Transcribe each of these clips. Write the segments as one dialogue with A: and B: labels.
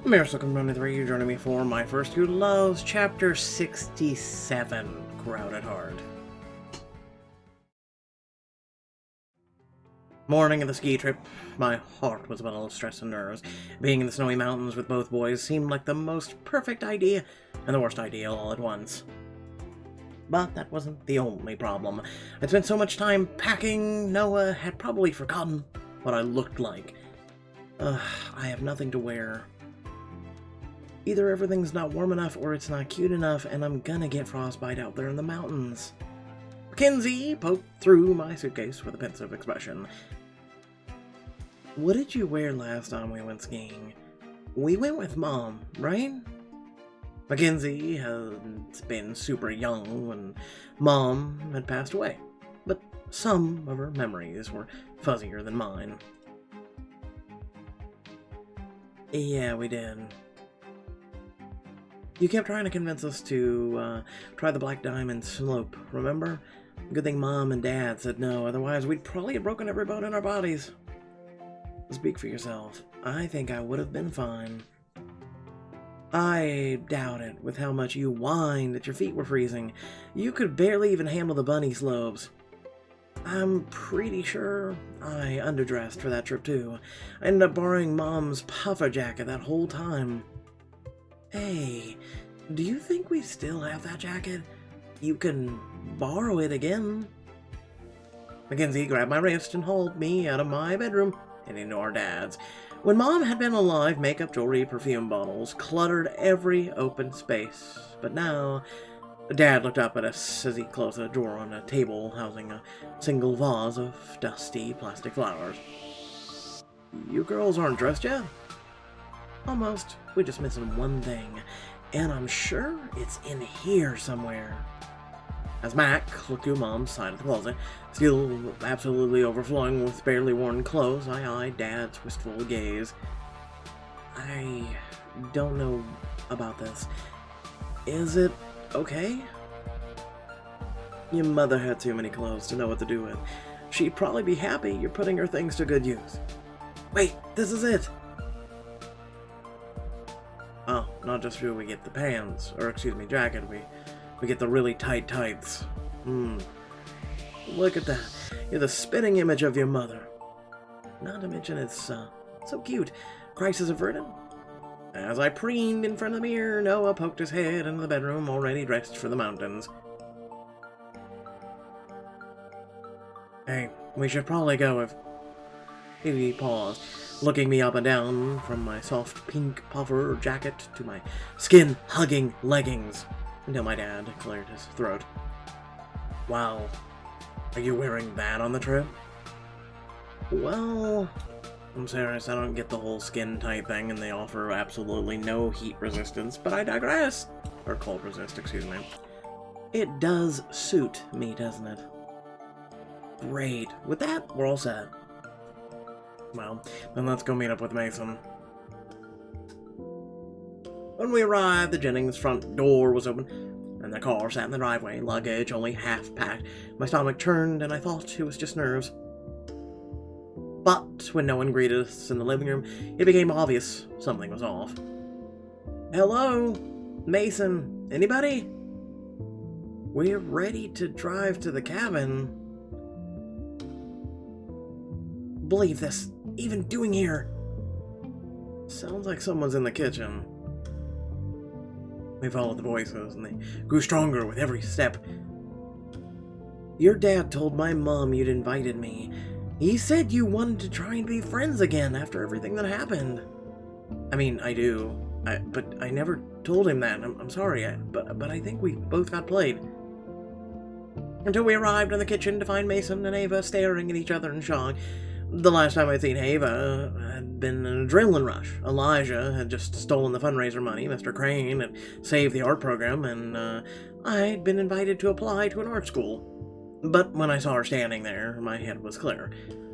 A: Miracle 23, you're joining me for my first Who Loves, Chapter 67, Crowded Heart. Morning of the ski trip, my heart was a bundle of stress and nerves. Being in the snowy mountains with both boys seemed like the most perfect idea, and the worst idea all at once. But that wasn't the only problem. I'd spent so much time packing, Noah had probably forgotten what I looked like. I have nothing to wear. Either everything's not warm enough or it's not cute enough, and I'm gonna get frostbite out there in the mountains. Mackenzie poked through my suitcase with a pensive expression. What did you wear last time we went skiing? We went with Mom, right? Mackenzie had been super young when Mom had passed away, but some of her memories were fuzzier than mine. Yeah, we did. You kept trying to convince us to try the Black Diamond slope, remember? Good thing Mom and Dad said no, otherwise we'd probably have broken every bone in our bodies. Speak for yourself. I think I would have been fine. I doubt it, with how much you whined that your feet were freezing. You could barely even handle the bunny slopes. I'm pretty sure I underdressed for that trip too. I ended up borrowing Mom's puffer jacket that whole time. Hey, do you think we still have that jacket? You can borrow it again. Mackenzie grabbed my wrist and hauled me out of my bedroom and into our dad's. When Mom had been alive, makeup, jewelry, perfume bottles cluttered every open space. But now, Dad looked up at us as he closed a drawer on a table housing a single vase of dusty plastic flowers. You girls aren't dressed yet? Almost. We're just missing one thing, and I'm sure it's in here somewhere. As Mac looked through Mom's side of the closet, still absolutely overflowing with barely worn clothes, I eyed Dad's wistful gaze. I don't know about this. Is it okay? Your mother had too many clothes to know what to do with. She'd probably be happy you're putting her things to good use. Wait, this is it! Oh, not just do we get the pants, or jacket, we get the really tight tights. Look at that. You're the spitting image of your mother. Not to mention it's so cute. Crisis averted. As I preened in front of the mirror, Noah poked his head into the bedroom, already dressed for the mountains. Hey, we should probably go if... He paused, looking me up and down from my soft pink puffer jacket to my skin-hugging leggings, until my dad cleared his throat. Wow, are you wearing that on the trip? Well, I'm serious, I don't get the whole skin-tight thing, and they offer absolutely no heat resistance, but I digress. Or cold resist, excuse me. It does suit me, doesn't it? Great. With that, we're all set. Well, then let's go meet up with Mason. When we arrived, the Jennings front door was open, and the car sat in the driveway, luggage only half packed. My stomach churned, and I thought it was just nerves. But when no one greeted us in the living room, it became obvious something was off. Hello? Mason? Anybody? We're ready to drive to the cabin. Believe this. Even doing here? Sounds like someone's in the kitchen. We followed the voices, and they grew stronger with every step. Your dad told my mom you'd invited me. He said you wanted to try and be friends again after everything that happened. I mean, I do. But I never told him that. I'm sorry, but I think we both got played. Until we arrived in the kitchen to find Mason and Ava staring at each other in shock. The last time I'd seen Ava had been an adrenaline rush. Elijah had just stolen the fundraiser money, Mr. Crane had saved the art program, and I'd been invited to apply to an art school. But when I saw her standing there, my head was clear.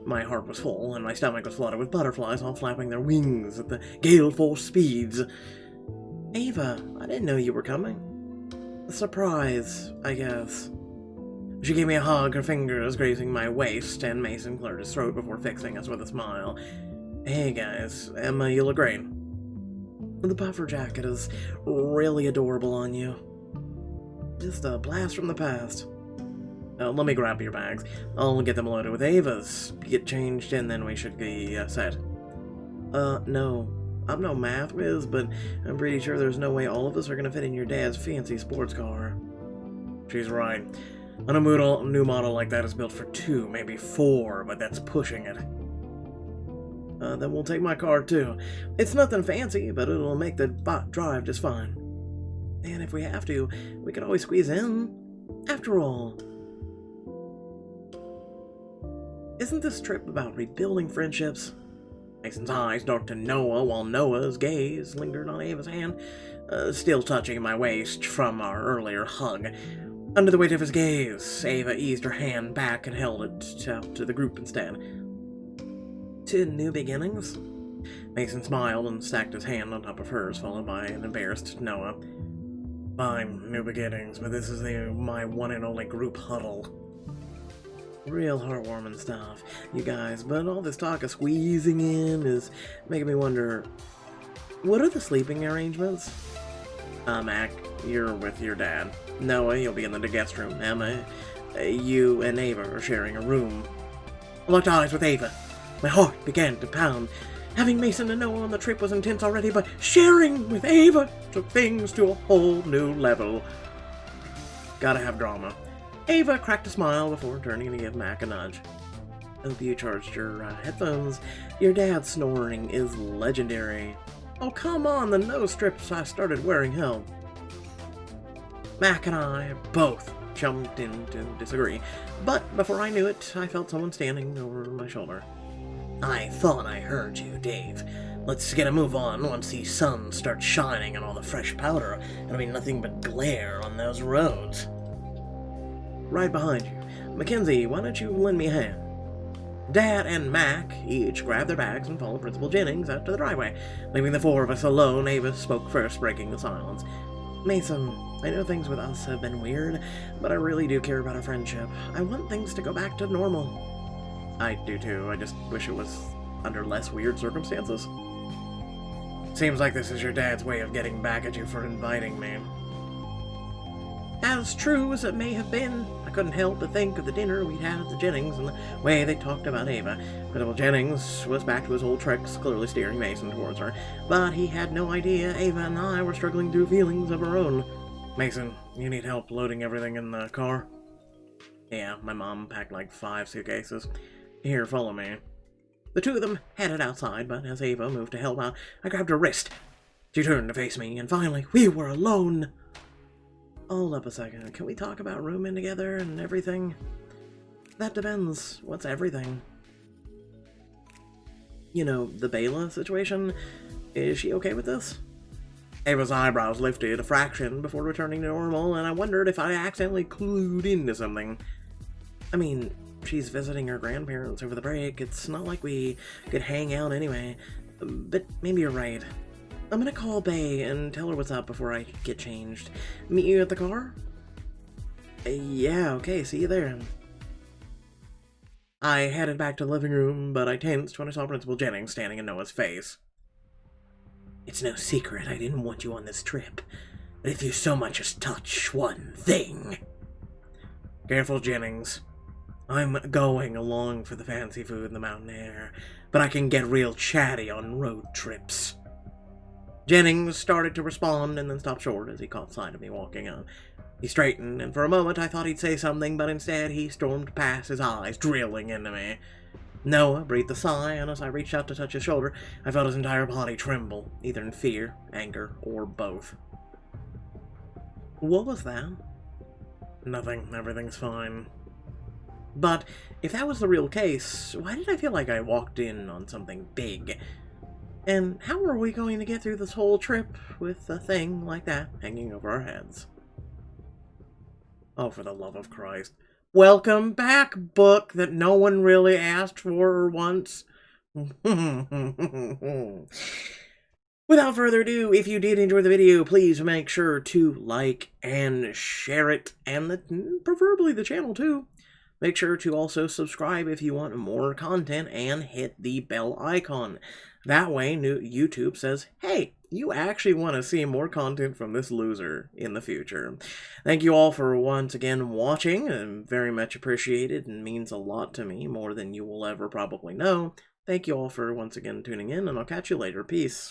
A: My heart was full, and my stomach was flooded with butterflies all flapping their wings at the gale-force speeds. Ava, I didn't know you were coming. A surprise, I guess. She gave me a hug, her fingers grazing my waist, and Mason cleared his throat before fixing us with a smile. Hey guys, Emma, you look great. The puffer jacket is really adorable on you. Just a blast from the past. Let me grab your bags. I'll get them loaded with Ava's. Get changed and then we should be set. No. I'm no math whiz, but I'm pretty sure there's no way all of us are gonna fit in your dad's fancy sports car. She's right. A new model like that is built for 2, maybe 4, but that's pushing it. Then we'll take my car too. It's nothing fancy, but it'll make the drive just fine. And if we have to, we can always squeeze in. After all, isn't this trip about rebuilding friendships? Mason's eyes darted to Noah while Noah's gaze lingered on Ava's hand, still touching my waist from our earlier hug. Under the weight of his gaze, Ava eased her hand back and held it out to the group instead. To new beginnings? Mason smiled and stacked his hand on top of hers, followed by an embarrassed Noah. Fine, new beginnings, but this is my one and only group huddle. Real heartwarming stuff, you guys, but all this talk of squeezing in is making me wonder, what are the sleeping arrangements? Mac, you're with your dad. Noah, you'll be in the guest room. Emma, you and Ava are sharing a room. I locked eyes with Ava. My heart began to pound. Having Mason and Noah on the trip was intense already, but sharing with Ava took things to a whole new level. Gotta have drama. Ava cracked a smile before turning to give Mac a nudge. Hope you charged your headphones. Your dad's snoring is legendary. Oh, come on, the nose strips I started wearing help. Mac and I both jumped in to disagree, but before I knew it, I felt someone standing over my shoulder. I thought I heard you, Dave. Let's get a move on once the sun starts shining and all the fresh powder. It'll be nothing but glare on those roads. Right behind you. Mackenzie, why don't you lend me a hand? Dad and Mac each grabbed their bags and followed Principal Jennings out to the driveway. Leaving the 4 of us alone, Ava spoke first, breaking the silence. Mason, I know things with us have been weird, but I really do care about our friendship. I want things to go back to normal. I do too. I just wish it was under less weird circumstances. Seems like this is your dad's way of getting back at you for inviting me. As true as it may have been, I couldn't help but think of the dinner we'd had at the Jennings and the way they talked about Ava. Principal Jennings was back to his old tricks, clearly steering Mason towards her, but he had no idea Ava and I were struggling through feelings of our own. Mason, you need help loading everything in the car? Yeah, my mom packed like 5 suitcases. Here, follow me. The 2 of them headed outside, but as Ava moved to help out, I grabbed her wrist. She turned to face me, and finally, we were alone. Hold up a second. Can we talk about rooming together and everything? That depends. What's everything? You know, the Bela situation? Is she okay with this? Ava's eyebrows lifted a fraction before returning to normal, and I wondered if I accidentally clued into something. I mean, she's visiting her grandparents over the break. It's not like we could hang out anyway. But maybe you're right. I'm gonna call Bay and tell her what's up before I get changed. Meet you at the car? Yeah, okay, see you there. I headed back to the living room, but I tensed when I saw Principal Jennings standing in Noah's face. It's no secret I didn't want you on this trip, but if you so much as touch one thing... Careful, Jennings. I'm going along for the fancy food and the mountain air, but I can get real chatty on road trips. Jennings started to respond and then stopped short as he caught sight of me walking up. He straightened, and for a moment I thought he'd say something, but instead he stormed past, his eyes drilling into me. Noah breathed a sigh, and as I reached out to touch his shoulder, I felt his entire body tremble, either in fear, anger, or both. What was that? Nothing. Everything's fine. But if that was the real case, why did I feel like I walked in on something big? And how are we going to get through this whole trip with a thing like that hanging over our heads? Oh, for the love of Christ. Welcome back, book that no one really asked for once. Without further ado, if you did enjoy the video, please make sure to like and share it, and preferably the channel too. Make sure to also subscribe if you want more content and hit the bell icon. That way, YouTube says, hey, you actually want to see more content from this loser in the future. Thank you all for once again watching, and very much appreciated, and means a lot to me, more than you will ever probably know. Thank you all for once again tuning in, and I'll catch you later. Peace.